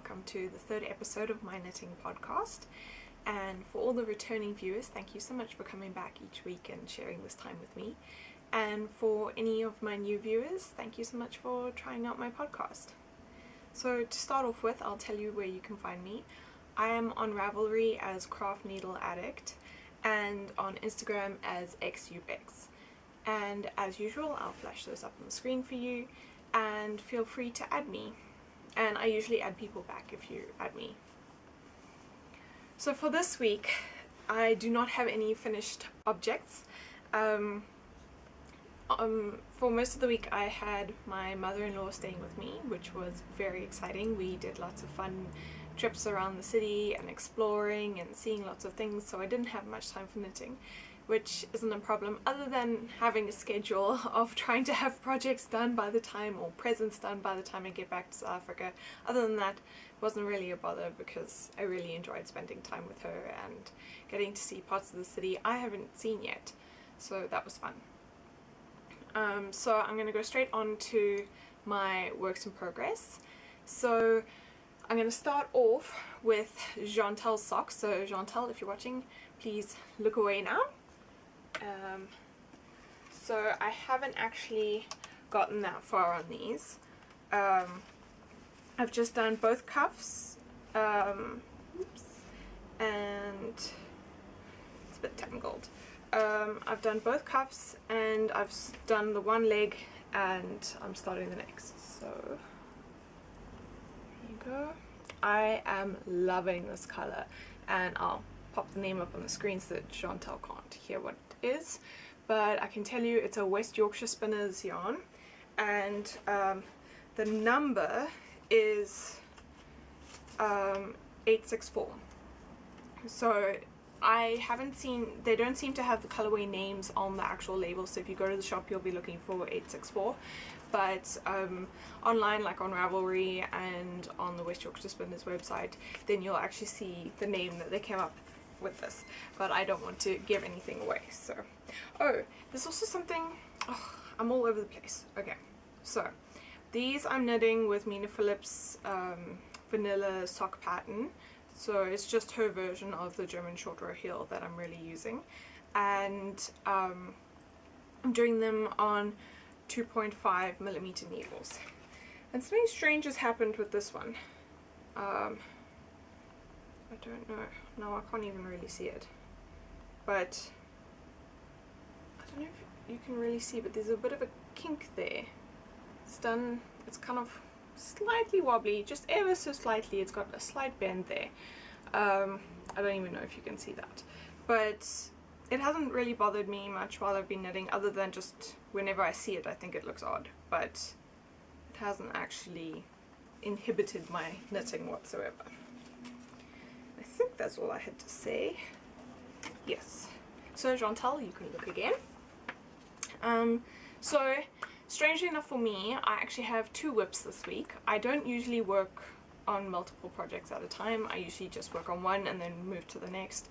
welcome to the third episode of my knitting podcast. And for all the returning viewers, thank you so much for coming back each week and sharing this time with me. And for any of my new viewers, thank you so much for trying out my podcast. So to start off with, I'll tell you where you can find me. I am on Ravelry as Craft Needle Addict and on Instagram as XUX. And as usual, I'll flash those up on the screen for you, and feel free to add me. And I usually add people back if you add me. So for this week, I do not have any finished objects. For most of the week I had my mother-in-law staying with me, which was very exciting. We did lots of fun trips around the city and exploring and seeing lots of things, so I didn't have much time for knitting, which isn't a problem other than having a schedule of trying to have projects done by the time, or presents done by the time I get back to South Africa. Other than that, it wasn't really a bother because I really enjoyed spending time with her and getting to see parts of the city I haven't seen yet, so that was fun. So I'm going to go straight on to my works in progress. So I'm going to start off with Chantal's socks. So Chantal, if you're watching, please look away now. So I haven't actually gotten that far on these. I've just done both cuffs, oops, and it's a bit tangled. I've done both cuffs and I've done the one leg, and I'm starting the next. So here you go. I am loving this color, and I'll pop the name up on the screen so that Chantal can't hear what it is, but I can tell you it's a West Yorkshire Spinners yarn, and the number is 864. So I haven't seen, they don't seem to have the colorway names on the actual label, so if you go to the shop you'll be looking for 864, but online, like on Ravelry and on the West Yorkshire Spinners website, then you'll actually see the name that they came up with this, but I don't want to give anything away. So there's also something, I'm all over the place. Okay, so these I'm knitting with Mina Phillips' vanilla sock pattern. So it's just her version of the German short row heel that I'm really using, and I'm doing them on 2.5mm needles. And something strange has happened with this one. I don't know. No, I can't even really see it. But I don't know if you can really see, but there's a bit of a kink there. It's done, it's kind of slightly wobbly, just ever so slightly. It's got a slight bend there. I don't even know if you can see that, but it hasn't really bothered me much while I've been knitting, other than just whenever I see it I think it looks odd, but it hasn't actually inhibited my knitting whatsoever. I think that's all I had to say. Yes, so Chantal, you can look again. So strangely enough for me, I actually have 2 whips this week. I don't usually work on multiple projects at a time. I usually just work on one and then move to the next.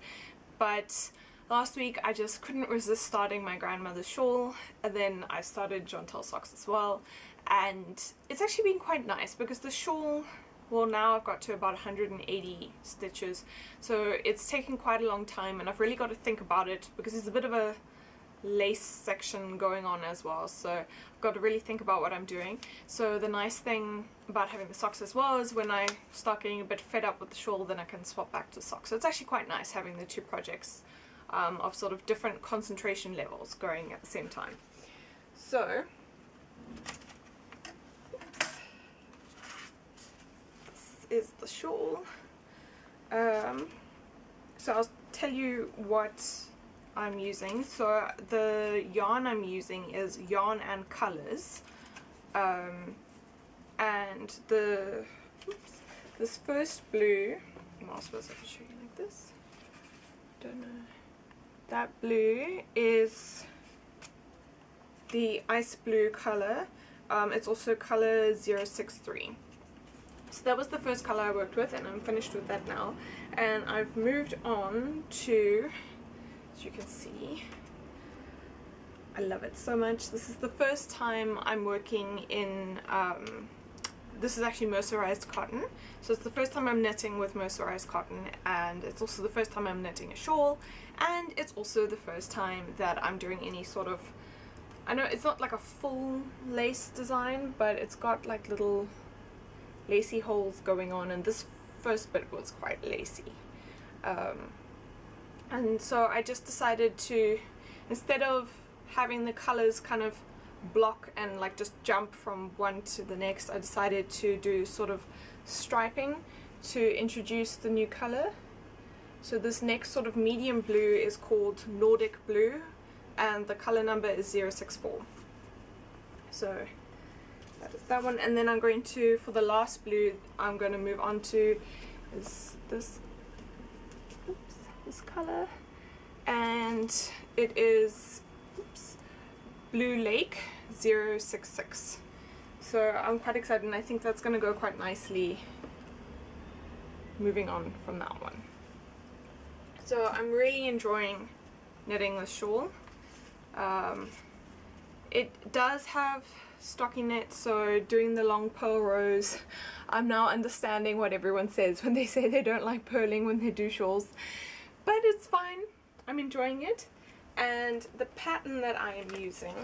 But last week I just couldn't resist starting my grandmother's shawl, and then I started Chantal's socks as well. And it's actually been quite nice because the shawl, well, now I've got to about 180 stitches. So it's taken quite a long time, and I've really got to think about it because there's a bit of a lace section going on as well, so I've got to really think about what I'm doing. So the nice thing about having the socks as well is when I start getting a bit fed up with the shawl, then I can swap back to socks. So it's actually quite nice having the 2 projects of sort of different concentration levels going at the same time. So this is the shawl. So I'll tell you what I'm using. So the yarn I'm using is Yarn and Colors, and this first blue, I suppose I can show you like this, don't know, that blue is the ice blue color. It's also color 063. So that was the first color I worked with, and I'm finished with that now, and I've moved on to, as you can see, I love it so much. This is the first time I'm working in this is actually mercerized cotton, so it's the first time I'm knitting with mercerized cotton, and it's also the first time I'm knitting a shawl, and it's also the first time that I'm doing any sort of, I know it's not like a full lace design, but it's got like little lacy holes going on, and this first bit was quite lacy. And so I just decided to, instead of having the colors kind of block and like just jump from one to the next, I decided to do sort of striping to introduce the new color. So this next sort of medium blue is called Nordic blue, and the color number is 064. So that is that one, and then I'm going to, for the last blue, I'm going to move on to is this, oops, this color, and it is, oops, Blue Lake 066. So I'm quite excited, and I think that's going to go quite nicely moving on from that one. So I'm really enjoying knitting this shawl. It does have stockinette, so doing the long purl rows, I'm now understanding what everyone says when they say they don't like purling when they do shawls, but it's fine, I'm enjoying it. And the pattern that I am using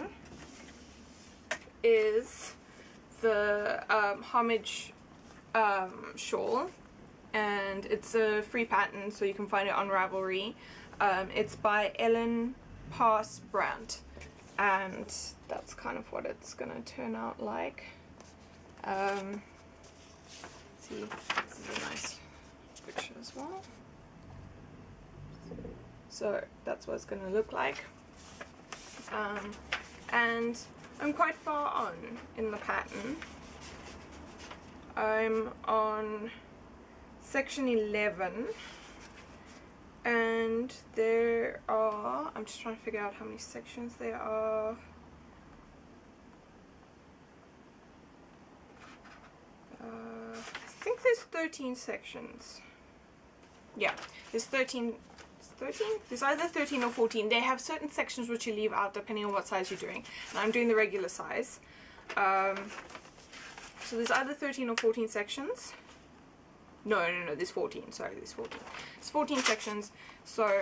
is the Homage shawl, and it's a free pattern, so you can find it on Ravelry. It's by Ellen Pass Brandt, and that's kind of what it's gonna turn out like. See, this is a nice picture as well. So that's what it's gonna look like. And I'm quite far on in the pattern. I'm on section 11, and there are, I'm just trying to figure out how many sections there are. I think there's 13 sections. Yeah, there's 13. 13? There's either 13 or 14. They have certain sections which you leave out depending on what size you're doing, and I'm doing the regular size. So there's either 13 or 14 sections. No, there's 14. Sorry, there's 14. It's 14 sections, so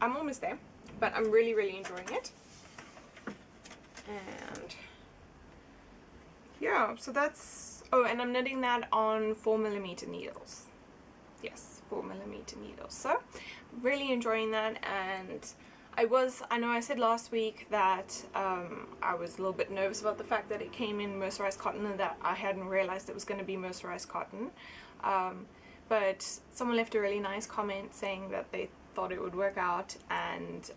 I'm almost there, but I'm really, really enjoying it. And yeah, so that's, oh, and I'm knitting that on 4mm needles. Yes, 4mm needles. So really enjoying that. And I know I said last week that I was a little bit nervous about the fact that it came in mercerized cotton and that I hadn't realized it was going to be mercerized cotton, but someone left a really nice comment saying that they thought it would work out, and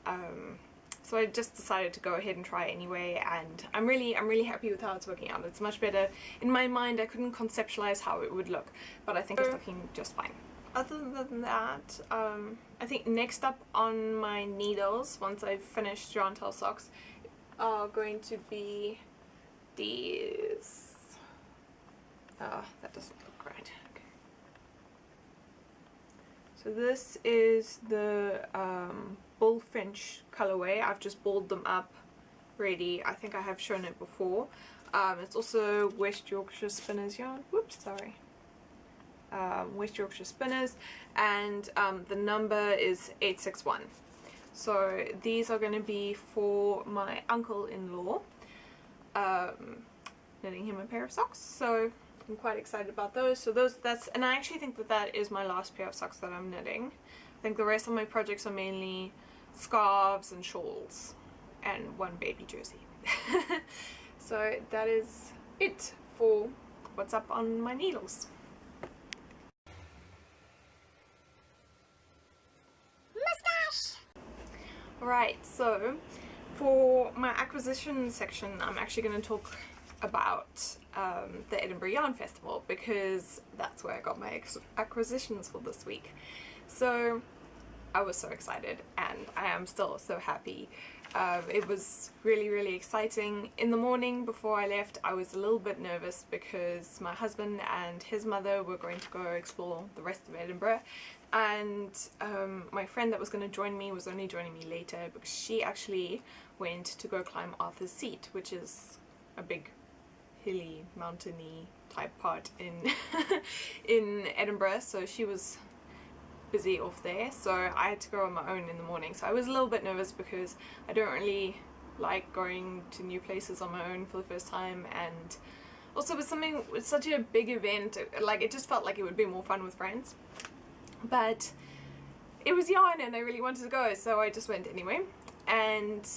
so I just decided to go ahead and try it anyway, and I'm really happy with how it's working out. It's much better. In my mind, I couldn't conceptualize how it would look, but I think it's looking just fine. Other than that, I think next up on my needles, once I've finished Jantel socks, are going to be these. That doesn't look right. Okay. So this is the Bullfinch colorway. I've just balled them up ready. I think I have shown it before. It's also West Yorkshire Spinners yarn. Whoops, sorry. West Yorkshire Spinners, and the number is 861. So these are going to be for my uncle-in-law, knitting him a pair of socks, so I'm quite excited about those. So and I actually think that that is my last pair of socks that I'm knitting. I think the rest of my projects are mainly scarves and shawls and one baby jersey. So that is it for what's up on my needles. Alright, so for my acquisition section, I'm actually going to talk about the Edinburgh Yarn Festival, because that's where I got my acquisitions for this week. So I was so excited, and I am still so happy. It was really exciting. In the morning before I left, I was a little bit nervous because my husband and his mother were going to go explore the rest of Edinburgh, and my friend that was going to join me was only joining me later because she actually went to go climb Arthur's Seat, which is a big hilly, mountainy type part in in Edinburgh, so she was busy off there, so I had to go on my own in the morning. So I was a little bit nervous because I don't really like going to new places on my own for the first time, and also with such a big event, like it just felt like it would be more fun with friends. But it was Jan and I really wanted to go, so I just went anyway. And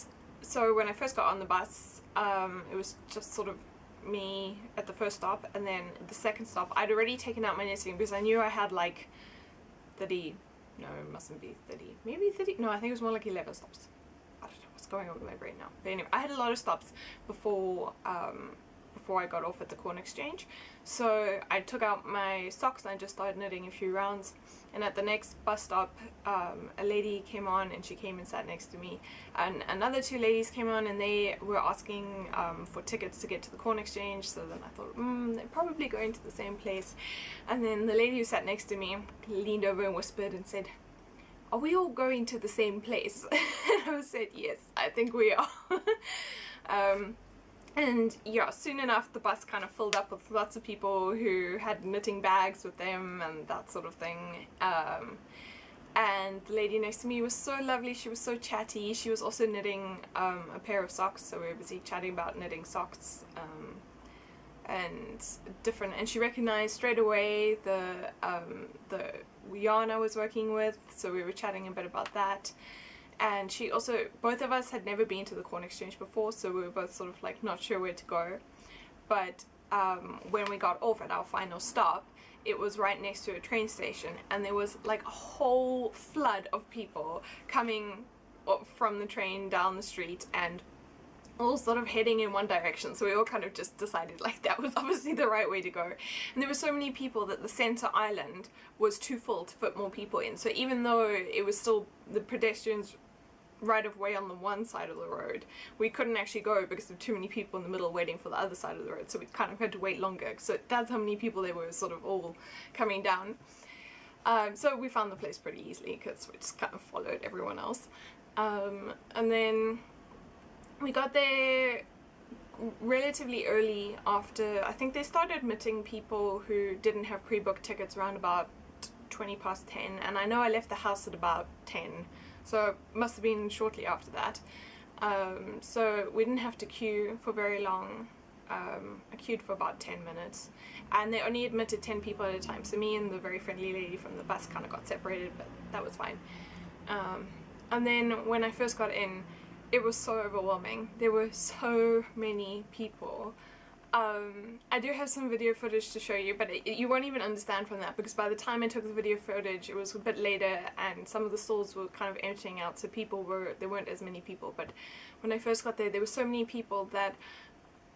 so when I first got on the bus, it was just sort of me at the first stop, and then the second stop I'd already taken out my knitting because I knew I had like 30, no, it mustn't be 30, maybe 30, no, I think it was more like 11 stops. I don't know what's going on with my brain now. But anyway, I had a lot of stops before before I got off at the Corn Exchange. So I took out my socks and I just started knitting a few rounds. And at the next bus stop, a lady came on and she came and sat next to me. And another two ladies came on and they were asking for tickets to get to the Corn Exchange. So then I thought, they're probably going to the same place. And then the lady who sat next to me leaned over and whispered and said, "Are we all going to the same place?" And I said, "Yes, I think we are." And yeah, soon enough the bus kind of filled up with lots of people who had knitting bags with them and that sort of thing. And the lady next to me was so lovely, she was so chatty. She was also knitting a pair of socks, so we were busy chatting about knitting socks and she recognized straight away the yarn I was working with, so we were chatting a bit about that. And she also, both of us had never been to the Corn Exchange before, so we were both sort of like not sure where to go. But when we got off at our final stop, it was right next to a train station, and there was like a whole flood of people coming from the train down the street and all sort of heading in one direction. So we all kind of just decided like that was obviously the right way to go. And there were so many people that the center island was too full to fit more people in. So even though it was still the pedestrians right of way on the one side of the road, we couldn't actually go because there were too many people in the middle waiting for the other side of the road, so we kind of had to wait longer. So that's how many people there were sort of all coming down. So we found the place pretty easily because we just kind of followed everyone else. And then we got there relatively early after, I think they started admitting people who didn't have pre-booked tickets around about 20 past 10, and I know I left the house at about 10. So it must have been shortly after that. So we didn't have to queue for very long. I queued for about 10 minutes. And they only admitted 10 people at a time. So me and the very friendly lady from the bus kind of got separated, but that was fine. And then when I first got in, it was so overwhelming. There were so many people. I do have some video footage to show you, but you won't even understand from that, because by the time I took the video footage it was a bit later and some of the stalls were kind of emptying out, so there weren't as many people. But when I first got there, there were so many people that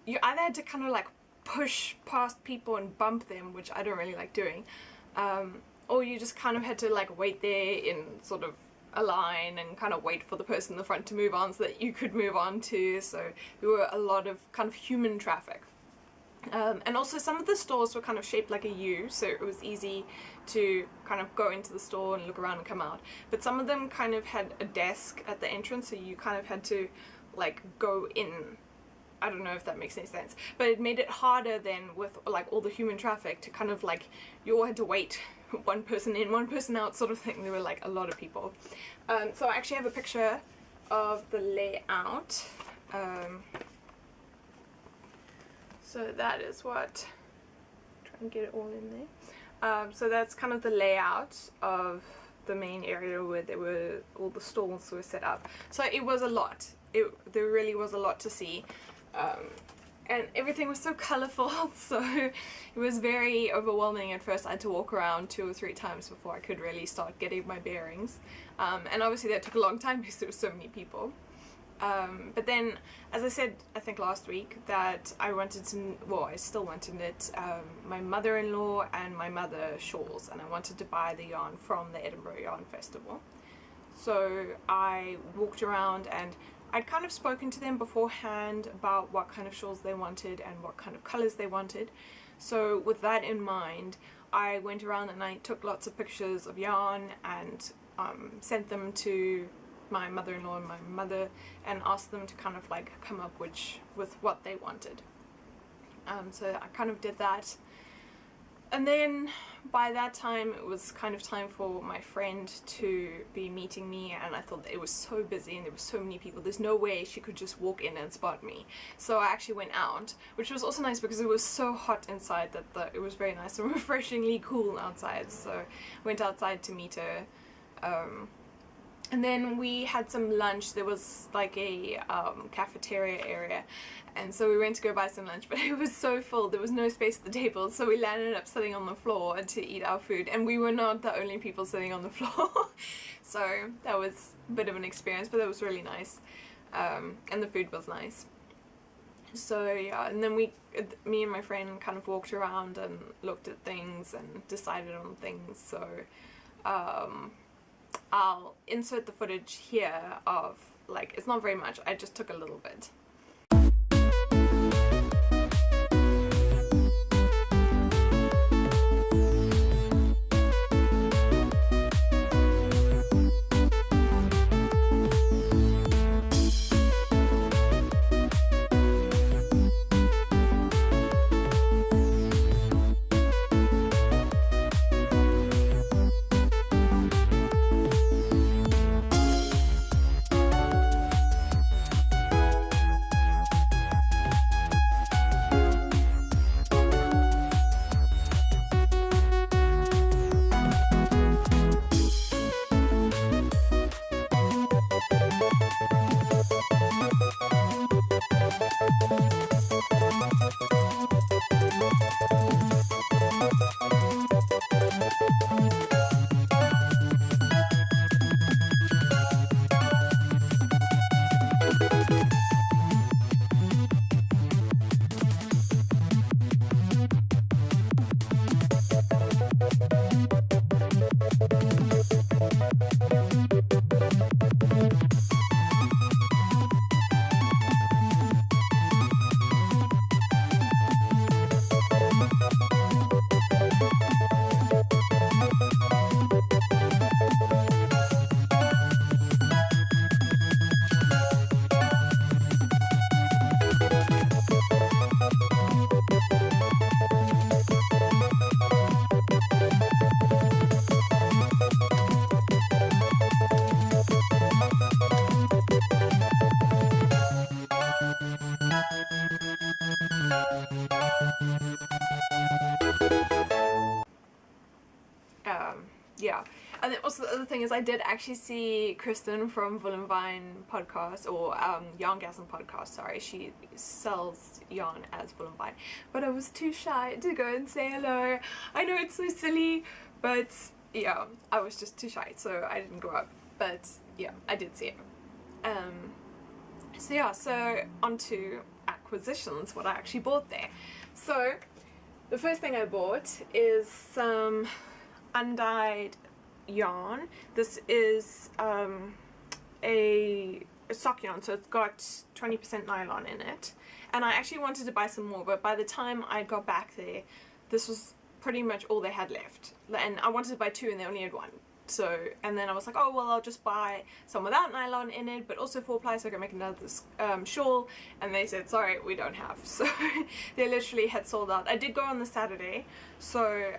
you either had to kind of like push past people and bump them, which I don't really like doing, or you just kind of had to like wait there in sort of a line and kind of wait for the person in the front to move on so that you could move on too. So there were a lot of kind of human traffic. And also some of the stores were kind of shaped like a U, so it was easy to kind of go into the store and look around and come out. But some of them kind of had a desk at the entrance, so you kind of had to like go in. I don't know if that makes any sense, but it made it harder then with like all the human traffic to kind of like, you all had to wait one person in, one person out sort of thing. There were like a lot of people. So I actually have a picture of the layout. So that is what, try and get it all in there. So that's kind of the layout of the main area where there were all the stalls were set up. So it was a lot. There really was a lot to see. And everything was so colourful, so it was very overwhelming at first. I had to walk around 2 or 3 times before I could really start getting my bearings. And obviously that took a long time because there were so many people. But then, as I said, I think last week, that I wanted to, well, I still want to knit my mother-in-law and my mother shawls, and I wanted to buy the yarn from the Edinburgh Yarn Festival. So I walked around and I'd kind of spoken to them beforehand about what kind of shawls they wanted and what kind of colours they wanted. So with that in mind, I went around and I took lots of pictures of yarn and sent them to my mother-in-law and my mother and asked them to kind of like come up with what they wanted. So I kind of did that. And then by that time it was kind of time for my friend to be meeting me, and I thought it was so busy and there were so many people, there's no way she could just walk in and spot me. So I actually went out, which was also nice because it was so hot inside that it was very nice and refreshingly cool outside. So I went outside to meet her. And then we had some lunch. There was like a cafeteria area, and so we went to go buy some lunch, but it was so full, there was no space at the table, so we landed up sitting on the floor to eat our food, and we were not the only people sitting on the floor. So that was a bit of an experience, but that was really nice, and the food was nice. So yeah, and then me and my friend kind of walked around and looked at things and decided on things. So I'll insert the footage here of, like, it's not very much, I just took a little bit. Yeah, and then also the other thing is I did actually see Kristen from Vine podcast, or Yarngasm podcast, sorry, she sells yarn as Vine, but I was too shy to go and say hello. I know it's so silly, but yeah, I was just too shy, so I didn't go up, but yeah, I did see it. So yeah, so on to acquisitions, what I actually bought there. So the first thing I bought is some undyed yarn. This is a sock yarn, so it's got 20% nylon in it, and I actually wanted to buy some more, but by the time I got back there, this was pretty much all they had left, and I wanted to buy two and they only had one. So, and then I was like, oh well, I'll just buy some without nylon in it, but also 4-ply, so I can make another shawl, and they said, sorry, we don't have. So they literally had sold out. I did go on the Saturday, so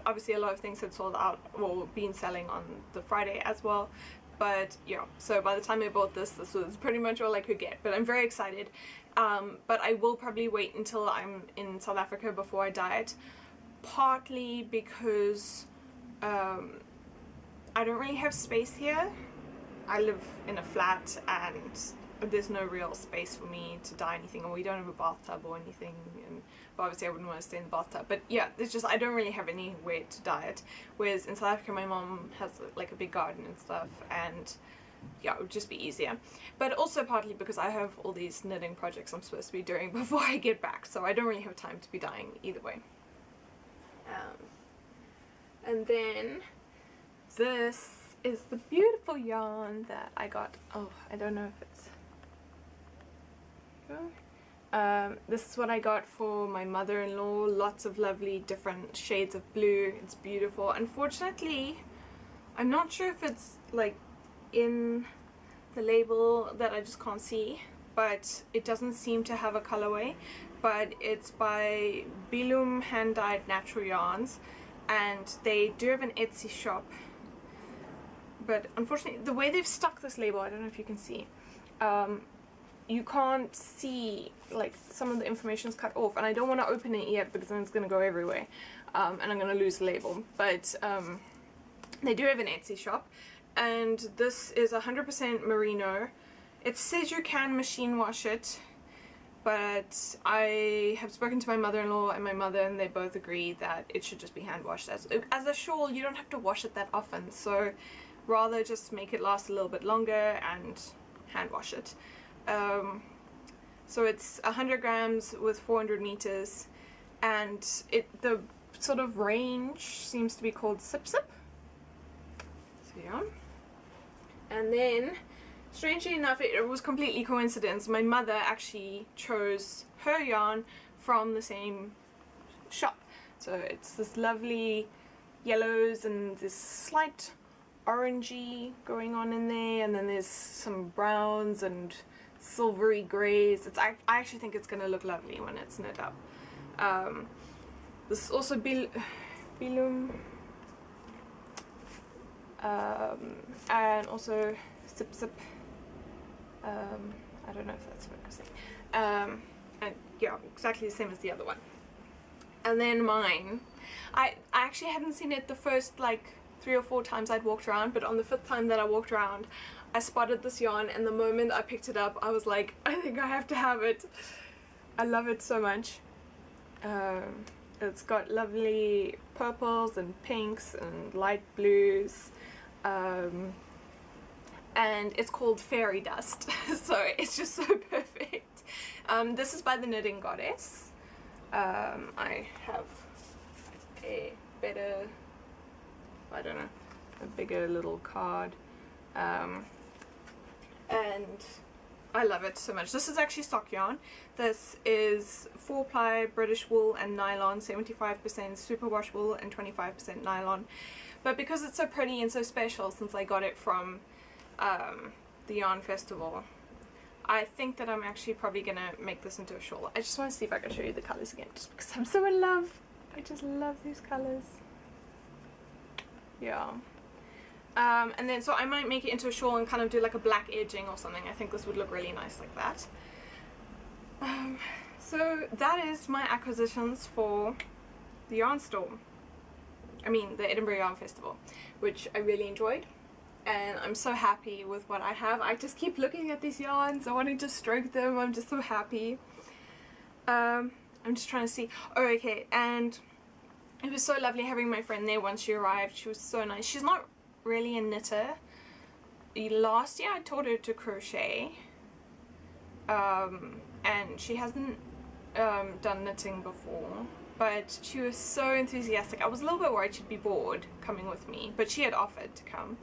obviously a lot of things had sold out, or been selling on the Friday as well, but yeah, so by the time I bought this was pretty much all I could get, but I'm very excited. But I will probably wait until I'm in South Africa before I dye it, partly because I don't really have space here. I live in a flat and there's no real space for me to dye anything, and we don't have a bathtub or anything, and but obviously I wouldn't want to stay in the bathtub, but yeah, there's just, I don't really have anywhere to dye it, whereas in South Africa my mom has like a big garden and stuff, and yeah, it would just be easier. But also partly because I have all these knitting projects I'm supposed to be doing before I get back, so I don't really have time to be dyeing either way. And then this is the beautiful yarn that I got. Oh, I don't know if it's... this is what I got for my mother-in-law. Lots of lovely different shades of blue. It's beautiful. Unfortunately, I'm not sure if it's like in the label that I just can't see, but it doesn't seem to have a colorway. but it's by Bilum Hand Dyed Natural Yarns, and they do have an Etsy shop. But unfortunately, the way they've stuck this label, I don't know if you can see, you can't see, like, some of the information's cut off, and I don't want to open it yet because then it's going to go everywhere, and I'm going to lose the label. But they do have an Etsy shop, and this is 100% merino. It says you can machine wash it, but I have spoken to my mother-in-law and my mother, and they both agree that it should just be hand washed. As a shawl, you don't have to wash it that often, so rather just make it last a little bit longer and hand wash it. So it's 100 grams with 400 meters, and the sort of range seems to be called Sip Sip. So yeah. And then, strangely enough, it was completely coincidence. My mother actually chose her yarn from the same shop. So it's this lovely yellows and this slight orangey going on in there, and then there's some browns and silvery greys. I actually think it's going to look lovely when it's knit up. This is also Bilum, and also Sip Sip. I don't know if that's focusing. And yeah, exactly the same as the other one. And then mine, I actually hadn't seen it the first like 3 or 4 times I'd walked around, but on the 5th time that I walked around, I spotted this yarn, and the moment I picked it up, I was like, I think I have to have it. I love it so much. It's got lovely purples and pinks and light blues, and it's called Fairy Dust, so it's just so perfect. This is by the Knitting Goddess. I have a better, I don't know, a bigger little card, and I love it so much. This is actually stock yarn. This is 4-ply British wool and nylon, 75% superwash wool and 25% nylon. But because it's so pretty and so special, since I got it from the yarn festival, I think that I'm actually probably gonna make this into a shawl. I just want to see if I can show you the colors again, just because I'm so in love. I just love these colors. Yeah. And then so I might make it into a shawl and kind of do like a black edging or something. I think this would look really nice like that. So that is my acquisitions for the yarn storm. I mean the Edinburgh Yarn Festival, which I really enjoyed, and I'm so happy with what I have. I just keep looking at these yarns, I wanting to stroke them. I'm just so happy. I'm just trying to see. Oh, okay, and it was so lovely having my friend there once she arrived. She was so nice. She's not really a knitter. Last year I taught her to crochet, and she hasn't done knitting before, but she was so enthusiastic. I was a little bit worried she'd be bored coming with me, but she had offered to come,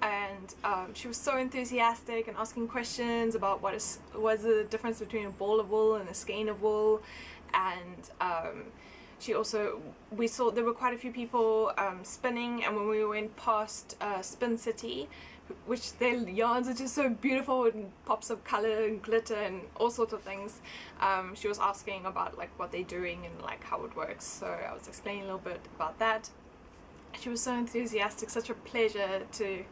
and she was so enthusiastic and asking questions about what's the difference between a ball of wool and a skein of wool, and she also, we saw there were quite a few people spinning, and when we went past Spin City, which their yarns are just so beautiful and pops of color and glitter and all sorts of things, she was asking about like what they're doing and like how it works, so I was explaining a little bit about that. She was so enthusiastic, such a pleasure to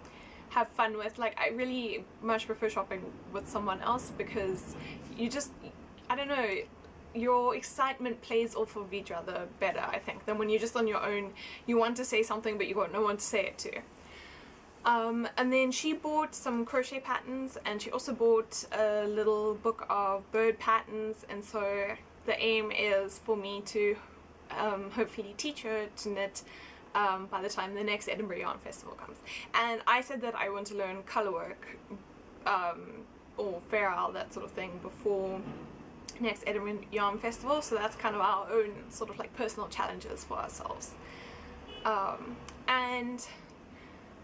have fun with. Like, I really much prefer shopping with someone else because you just, I don't know, your excitement plays off of each other better, I think, than when you're just on your own. You want to say something but you got no one to say it to. And then she bought some crochet patterns, and she also bought a little book of bird patterns, and so the aim is for me to hopefully teach her to knit by the time the next Edinburgh Yarn Festival comes. And I said that I want to learn colour work or fair owl, that sort of thing, before next Edinburgh Yarn Festival, so that's kind of our own sort of like personal challenges for ourselves. And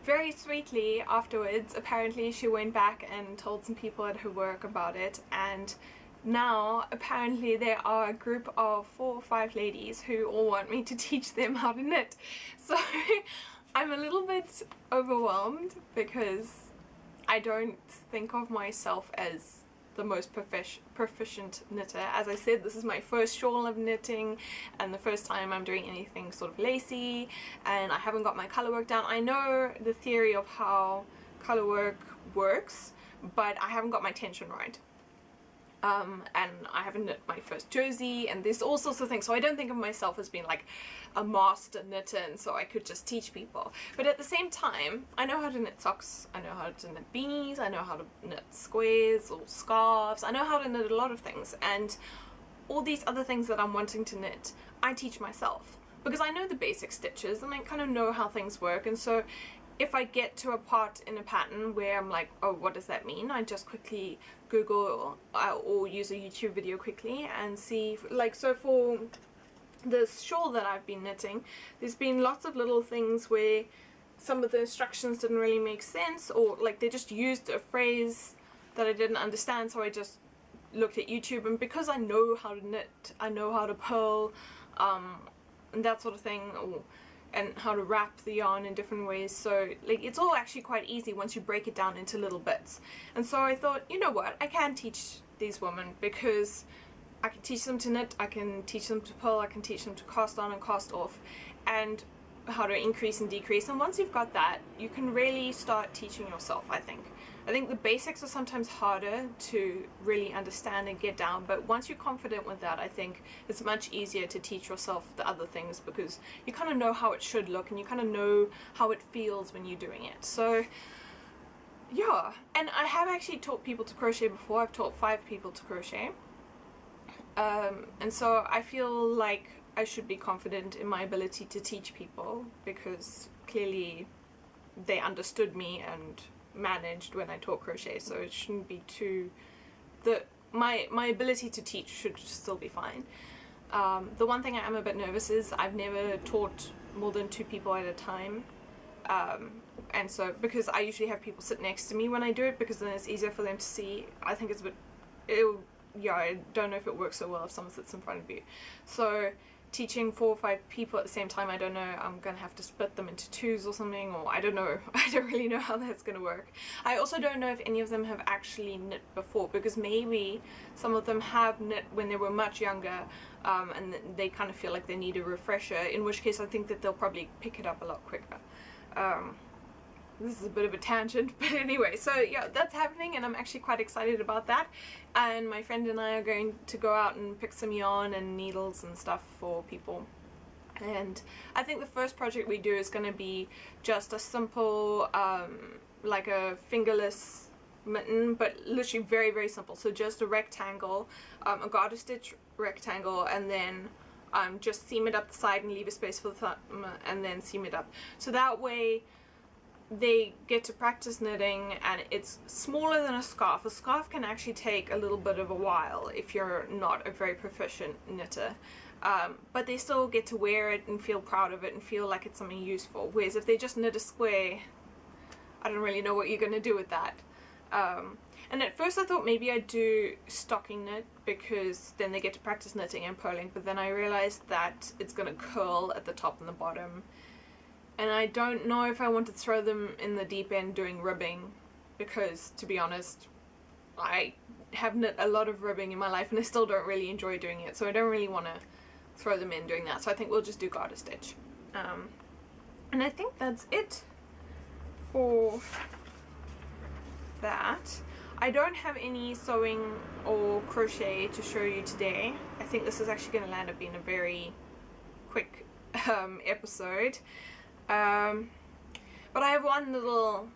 very sweetly afterwards, apparently she went back and told some people at her work about it, and now apparently there are a group of 4 or 5 ladies who all want me to teach them how to knit. So I'm a little bit overwhelmed because I don't think of myself as the most proficient knitter. As I said, this is my first shawl of knitting and the first time I'm doing anything sort of lacy, and I haven't got my color work down. I know the theory of how color work works, but I haven't got my tension right. And I haven't knit my first jersey, and there's all sorts of things, so I don't think of myself as being like a master knitter and so I could just teach people. But at the same time, I know how to knit socks, I know how to knit beanies, I know how to knit squares or scarves, I know how to knit a lot of things, and all these other things that I'm wanting to knit, I teach myself because I know the basic stitches and I kind of know how things work. And so if I get to a part in a pattern where I'm like, oh, what does that mean? I just quickly Google or use a YouTube video quickly and see, like, so for this shawl that I've been knitting, there's been lots of little things where some of the instructions didn't really make sense, or like they just used a phrase that I didn't understand, so I just looked at YouTube, and because I know how to knit, I know how to purl, and that sort of thing, and how to wrap the yarn in different ways, so like it's all actually quite easy once you break it down into little bits. And so I thought, you know what, I can teach these women, because I can teach them to knit, I can teach them to purl, I can teach them to cast on and cast off, and how to increase and decrease. And once you've got that, you can really start teaching yourself, I think. I think the basics are sometimes harder to really understand and get down, but once you're confident with that, I think it's much easier to teach yourself the other things, because you kind of know how it should look and you kind of know how it feels when you're doing it. So yeah, and I have actually taught people to crochet before. I've taught 5 people to crochet, and so I feel like I should be confident in my ability to teach people, because clearly they understood me and managed when I taught crochet, so it shouldn't be too, my ability to teach should still be fine. The one thing I am a bit nervous is I've never taught more than 2 people at a time, and so because I usually have people sit next to me when I do it, because then it's easier for them to see. I think it's a bit, yeah, I don't know if it works so well if someone sits in front of you. So teaching 4 or 5 people at the same time, I don't know, I'm gonna have to split them into 2s or something, or I don't know. I don't really know how that's gonna work. I also don't know if any of them have actually knit before, because maybe some of them have knit when they were much younger, and they kind of feel like they need a refresher, in which case I think that they'll probably pick it up a lot quicker. This is a bit of a tangent, but anyway, so yeah, that's happening, and I'm actually quite excited about that. And my friend and I are going to go out and pick some yarn and needles and stuff for people. And I think the first project we do is going to be just a simple, like a fingerless mitten, but literally very, very simple. So just a rectangle, a garter stitch rectangle, and then just seam it up the side and leave a space for the thumb, and then seam it up. So that way they get to practice knitting, and it's smaller than a scarf. A scarf can actually take a little bit of a while if you're not a very proficient knitter, but they still get to wear it and feel proud of it and feel like it's something useful. Whereas if they just knit a square, I don't really know what you're going to do with that. And at first I thought maybe I'd do stocking knit, because then they get to practice knitting and purling, but then I realized that it's going to curl at the top and the bottom. And I don't know if I want to throw them in the deep end doing ribbing, because, to be honest, I have knit a lot of ribbing in my life and I still don't really enjoy doing it, so I don't really want to throw them in doing that. So I think we'll just do garter stitch. And I think that's it for that. I don't have any sewing or crochet to show you today. I think this is actually going to land up being a very quick episode. But I have one little,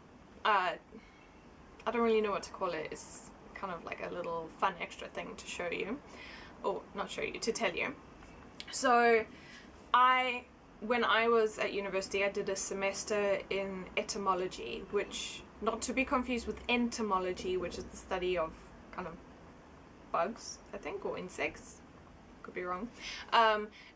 I don't really know what to call it, it's kind of like a little fun extra thing to show you, or not show you, to tell you. So when I was at university, I did a semester in etymology, which, not to be confused with entomology, which is the study of kind of bugs, I think, or insects. Could be wrong,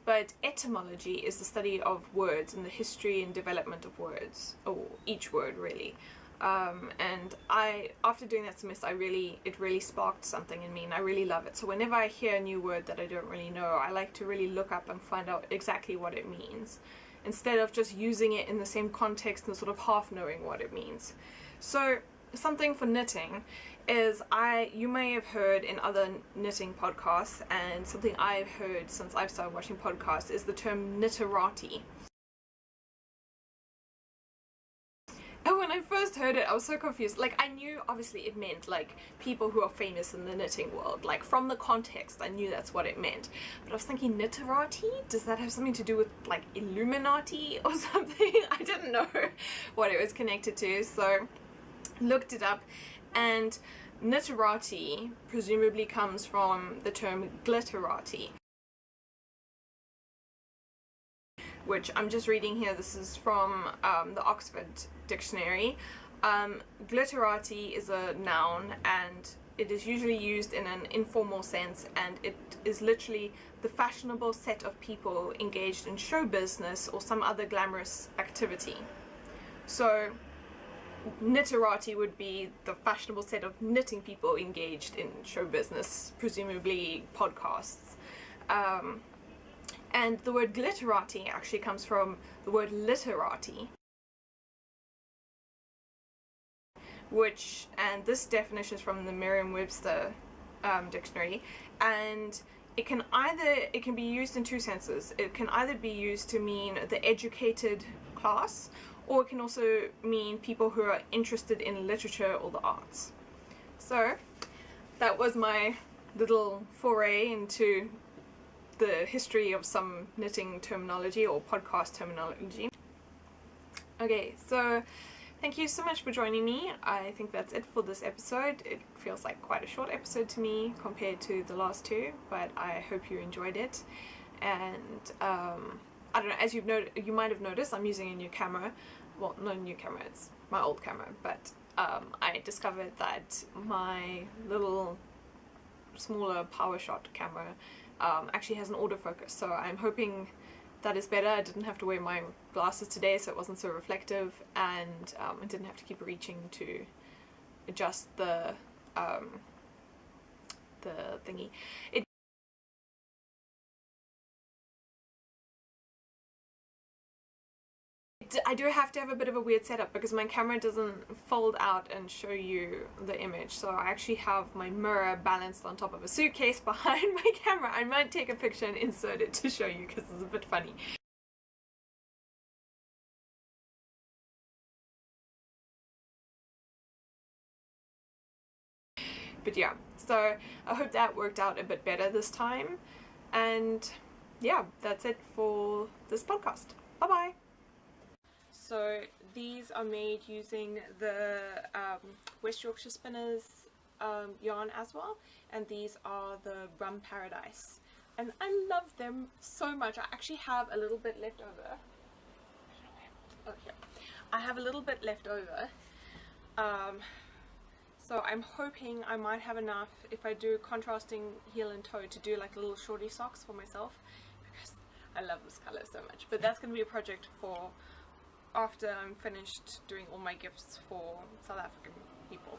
but etymology is the study of words and the history and development of words, or each word really. And after doing that semester, it really sparked something in me, and I really love it. So whenever I hear a new word that I don't really know, I like to really look up and find out exactly what it means, instead of just using it in the same context and sort of half knowing what it means. So something for knitting is you may have heard in other knitting podcasts, and something I've heard since I've started watching podcasts, is the term knitterati. And when I first heard it, I was so confused. Like, I knew obviously it meant like people who are famous in the knitting world. Like, from the context, I knew that's what it meant. But I was thinking, knitterati? Does that have something to do with like Illuminati or something? I didn't know what it was connected to, so looked it up, and knitterati presumably comes from the term glitterati, which I'm just reading here. This is from the Oxford Dictionary. Glitterati is a noun, and it is usually used in an informal sense, and it is literally the fashionable set of people engaged in show business or some other glamorous activity. So knitterati would be the fashionable set of knitting people engaged in show business, presumably podcasts. And the word glitterati actually comes from the word literati, and this definition is from the Merriam-Webster dictionary, and it can be used in two senses. It can either be used to mean the educated class, or it can also mean people who are interested in literature or the arts. So that was my little foray into the history of some knitting terminology or podcast terminology. Okay, so thank you so much for joining me. I think that's it for this episode. It feels like quite a short episode to me compared to the last two, but I hope you enjoyed it. And I don't know, as you might have noticed, I'm using a new camera. Well, not a new camera, it's my old camera, but I discovered that my little smaller PowerShot camera actually has an autofocus, so I'm hoping that is better. I didn't have to wear my glasses today, so it wasn't so reflective, and I didn't have to keep reaching to adjust the thingy. I do have to have a bit of a weird setup because my camera doesn't fold out and show you the image, so I actually have my mirror balanced on top of a suitcase behind my camera. I might take a picture and insert it to show you because it's a bit funny. But yeah, so I hope that worked out a bit better this time, and yeah, that's it for this podcast. Bye bye! So these are made using the West Yorkshire Spinners yarn as well, and these are the Rum Paradise, and I love them so much. I actually have a little bit left over. Oh, here. I have a little bit left over, so I'm hoping I might have enough if I do contrasting heel and toe to do like little shorty socks for myself, because I love this color so much. But that's going to be a project for after I'm finished doing all my gifts for South African people.